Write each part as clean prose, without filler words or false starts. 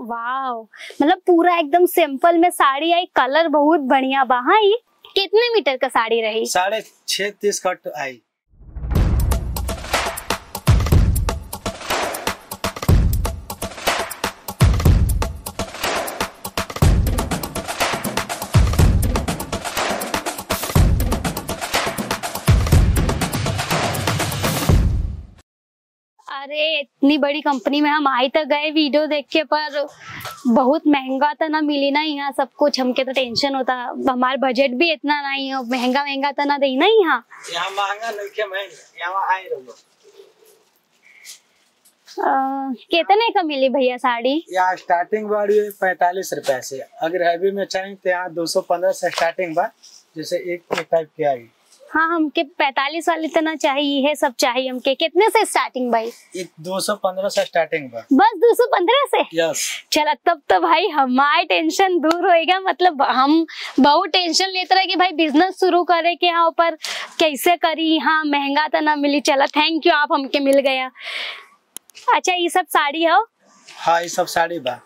वाह, मतलब पूरा एकदम सिंपल में साड़ी आई, कलर बहुत बढ़िया बा। हाँ, ये कितने मीटर का साड़ी रही? 6.5 कट आई। अरे इतनी बड़ी कंपनी में हम आई तो गए वीडियो देख के, पर बहुत महंगा तो ना मिली ना यहाँ सब कुछ। हमके तो टेंशन होता, हमारा बजट भी इतना नहीं है, महंगा महंगा तो ना दे ना यहाँ। यहाँ महंगा नहीं के महंगा, यहाँ आई रहो। कितने का मिली भैया साड़ी? यहाँ स्टार्टिंग बाड़ी 45 रुपए से, अगर हैवी में चाहिए तो यहाँ 215 से स्टार्टिंग बा। जैसे एक टाइप की आई। हाँ, हमके 45 वाली तो ना चाहिए, है सब चाहिए हमके। कितने से स्टार्टिंग भाई? 215 से स्टार्टिंग बा। बस 215 से? यस। चला तब तो भाई हमारी टेंशन दूर होएगा। मतलब हम बहुत टेंशन लेते रहे कि भाई बिजनेस शुरू करे के यहाँ पर कैसे करी, हाँ महंगा तो ना मिली। चला थैंक यू, आप हमके मिल गया। अच्छा, ये सब साड़ी हो? हाँ, ये सब साड़ी बा।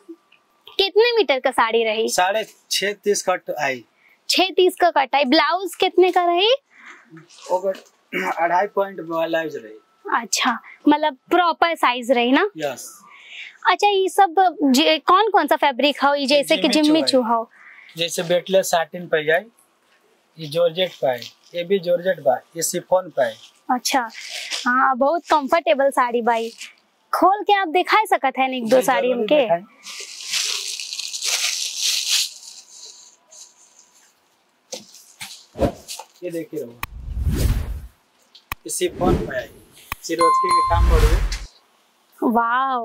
कितने मीटर का साड़ी रही? 6.5 कट आई। 6.30 का कट आई। ब्लाउज कितने का रही? 2.5 पॉइंट ब्लाउज रही। अच्छा, मतलब प्रॉपर साइज रही ना? यस। अच्छा, ये सब कौन कौन सा फैब्रिक हो? जैसे कि जिम्मी चू हो, जैसे बेटले साटिन पे जाए, ये जॉर्जेट पाए, ये भी जॉर्जेट बा, ये शिफॉन पाए। अच्छा, हाँ बहुत कंफर्टेबल साड़ी भाई। खोल के आप दिखा सकत है एक दो साड़ी हमके? ये देखिए रहो, ये शिफॉन पाए, सिरोस्की के काम बढ़िया। वाह,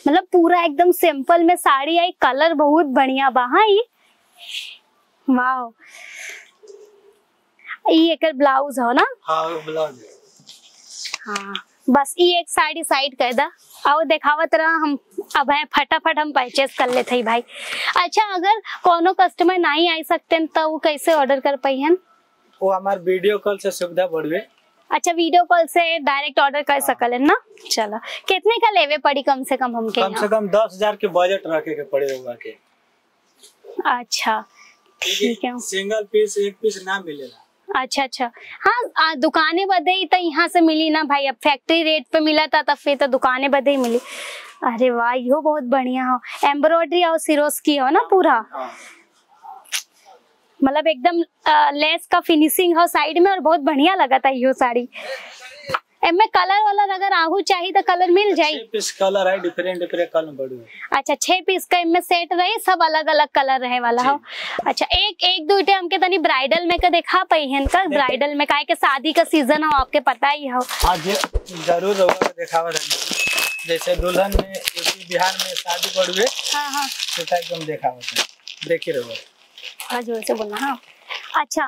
मतलब पूरा एकदम सिंपल में साड़ी आई, कलर बहुत बढ़िया बा। हाँ, ये वाह, ये एक ब्लाउज हो ना? हाँ, वो ब्लाउज है। हाँ, बस ये एक साड़ी साइड कर दा और दिखावत रहा हम। अब है फटाफट हम परचेस कर लेते भाई। अच्छा, अगर कोनो कस्टमर नहीं आ सकते तो वो कैसे ऑर्डर कर पाई हैं? वो हमारे वीडियो कॉल से सुविधा बढ़वे। अच्छा, वीडियो कॉल से डायरेक्ट ऑर्डर कर सकल है ना? चलो, कितने का लेवे पड़ी कम से कम हमके? कम से कम 10,000 के बजट रखे के पड़े होगा के। अच्छा ठीक है। सिंगल पीस एक पीस ना मिलेगा। अच्छा अच्छा, हाँ दुकानें बदे ही तो यहाँ से मिली ना भाई। अब फैक्ट्री रेट पे मिला था तब फिर तो दुकानें बदे ही मिली। अरे वाह, यो बहुत बढ़िया हो, एम्ब्रॉयडरी और सिरोस्की हो ना पूरा। मतलब एकदम लेस का फिनिशिंग हो साइड में और बहुत बढ़िया लगा था यो साड़ी। एमे कलर वाला अगर आहू चाहिए तो कलर मिल जाये? 6 पीस कलर है, डिफरेंट डिफरेंट कलर बढ़ू। अच्छा, 6 पीस का इनमें सेट रहे, सब अलग अलग कलर रहे वाला हो। अच्छा, एक दूटे हमके तनी ब्राइडल में का दिखा पाई हैं का? ब्राइडल में काहे के शादी का सीजन हो, आपके पता ही हो। हाँ जी, जरूर होगा, दिखावा देंगे। जैसे दुल्हन में यूपी बिहार में शादी बढ़ू है। हाँ हाँ, तो एकदम दिखावा देखिए रहो। हाँ, जोर से बोलना। हाँ अच्छा,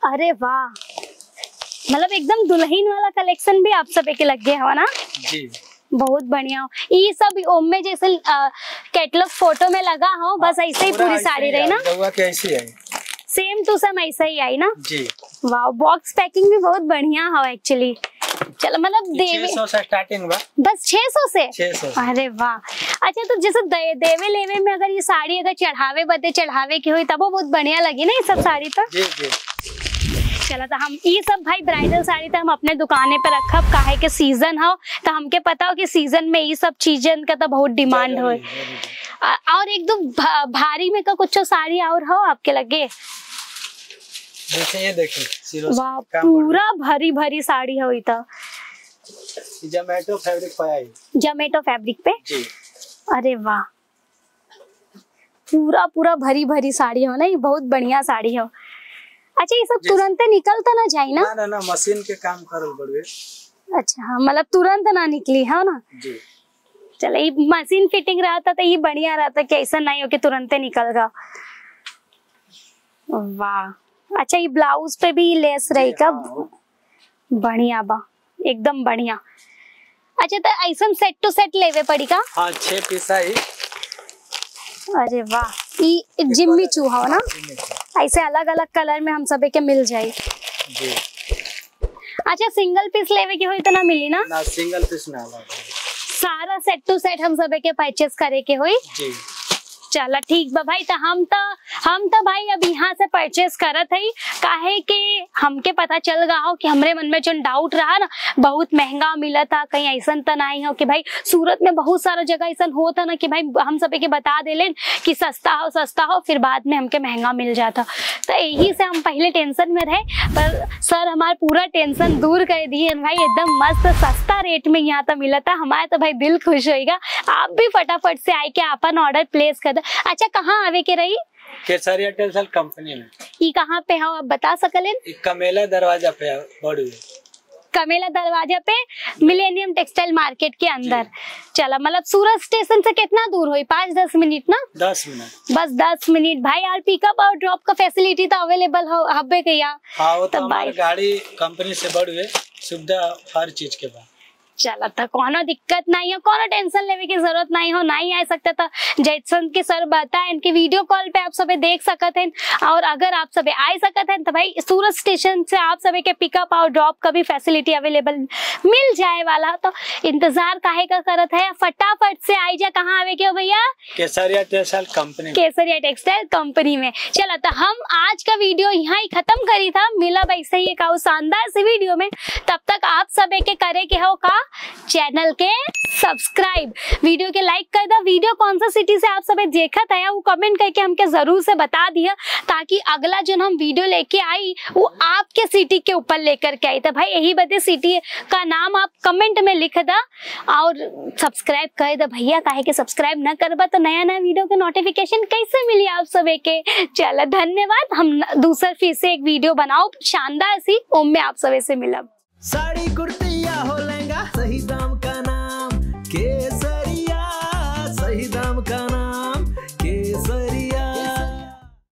अरे वाह, मतलब एकदम दुल्हन वाला कलेक्शन भी आप सब के लग गए हो ना? जी, बहुत बढ़िया हो। ये सब ओम जैसे कैटलॉग फोटो में लगा हो, बस ऐसे ही पूरी साड़ी रही ना? कैसी है? सेम टू सेम ऐसा ही आई ना? जी। वाह, बॉक्स पैकिंग भी बहुत बढ़िया हो एक्चुअली। चलो, मतलब देवे 600 से स्टार्टिंग बा। बस 600 से? 600। अरे वाह। अच्छा, तो जैसे देवे लेवे में अगर ये साड़ी अगर चढ़ावे बदे चढ़ावे की हुई तब वो बहुत बढ़िया लगी ना ये सब साड़ी तो? जी जी। चला, तो हम ये सब भाई ब्राइडल साड़ी तो हम अपने दुकाने पे रखब, काहे के सीजन हो तो हमके पता हो कि सीजन में ये सब चीजन का तो बहुत डिमांड हो। और एक दो भारी में का कुछ साड़ी और हो आपके लगे? जैसे ये देखिए, वाह, पूरा भरी भरी साड़ी हो। तो जमेटो फैब्रिक पे आई। जमेटो फैब्रिक पे? जी। अरे वाह, पूरा पूरा भरी भरी साड़ी हो ना, ये बहुत बढ़िया साड़ी हो। अच्छा, ये सब तुरंत निकलता ना जाए ना? ना ना, मशीन के काम करल पड़वे। अच्छा हाँ, मतलब तुरंत ना निकली है ना? जी। चलो, ये मशीन फिटिंग रहता तो ये बढ़िया रहता कि ऐसा नहीं हो कि तुरंत निकल गया। वाह। अच्छा, ये ब्लाउज पे भी लेस रही का? बढ़िया बा, एकदम बढ़िया। अच्छा, तो ऐसा सेट टू सेट लेवे पड़ी का? हाँ, 6 पीस आई। अरे वाह, ये जिम्मी चूहा हो ना? ऐसे अलग अलग कलर में हम सब के मिल जाए। जी। अच्छा, सिंगल पीस लेवे की हुई तो ना मिली ना? ना, सिंगल पीस ना। सारा सेट टू सेट हम सब के परचेस करे के हुई? जी। चला ठीक बा भाई। तो हम तो भाई अब यहाँ से परचेस करत है, काहे कि हमके पता चल गया हो कि हमरे मन में जो डाउट रहा ना बहुत महंगा मिला था, कहीं ऐसा तो नहीं हो कि भाई सूरत में बहुत सारा जगह ऐसा होता ना कि भाई हम सब के बता देलें कि सस्ता हो फिर बाद में हमके महंगा मिल जाता। तो यही से हम पहले टेंशन में रहे, पर सर हमारा पूरा टेंशन दूर कर दिए भाई, एकदम मस्त सस्ता रेट में यहाँ तो मिला था। हमारा तो भाई दिल खुश होएगा। आप भी फटाफट से आए के अपन ऑर्डर प्लेस कर दो। अच्छा कहाँ आवे के रही? केसरिया टेक्सटाइल कंपनी में। ये कहाँ पे हो आप बता सकलें? कमेला दरवाजा पे बड़ुए, कमेला दरवाजा पे मिलेनियम टेक्सटाइल मार्केट के अंदर। चला मतलब सूरत स्टेशन से कितना दूर हुई? 5-10 मिनट ना? 10 मिनट बस 10 मिनट भाई। और पिकअप और ड्रॉप का फैसिलिटी तो अवेलेबल हो हब्बे के यहाँ? हाँ वो तो हमारी गाड़ी कंपनी से बड़ुए, सुविधा हर चीज के बाद। चला था कोनो दिक्कत नहीं हो, कोनो टेंशन लेने की जरूरत नहीं हो, नहीं आ सकता था जैसन के सर बताए इनके वीडियो कॉल पे आप सब देख सकते हैं। और अगर आप सब आ सकते हैं तो भाई सूरत स्टेशन से आप सब के पिकअप और ड्रॉप का भी फैसिलिटी अवेलेबल मिल जाए वाला। तो इंतजार काहे का करत है, फटाफट से आई जा। कहाँ आवे के भैया? केसरिया टेक्सटाइल कंपनी, केसरिया टेक्सटाइल कंपनी में। चला तो हम आज का वीडियो यहाँ ही खत्म करी था। मिला वैसे ही एक शानदार सी वीडियो में, तब तक आप सब के करे के हो का चैनल के सब्सक्राइब, वीडियो के लाइक कर दो। वीडियो कौन सा सिटी से आप सब देखा था वो कमेंट करके हमके जरूर से बता दिया, ताकि अगला जो हम वीडियो लेके आई वो आपके सिटी के ऊपर लेकर के आई। तो भाई यही बता सिटी का नाम आप कमेंट में लिख दो और सब्सक्राइब कर दो भैया, काहे के सब्सक्राइब न करबा तो नया नया वीडियो के नोटिफिकेशन कैसे मिली आप सब के। चलो धन्यवाद। हम दूसर फिर से एक वीडियो बनाओ शानदार सी, ओम में आप सब से मिलब। साड़ी कुर्तिया होले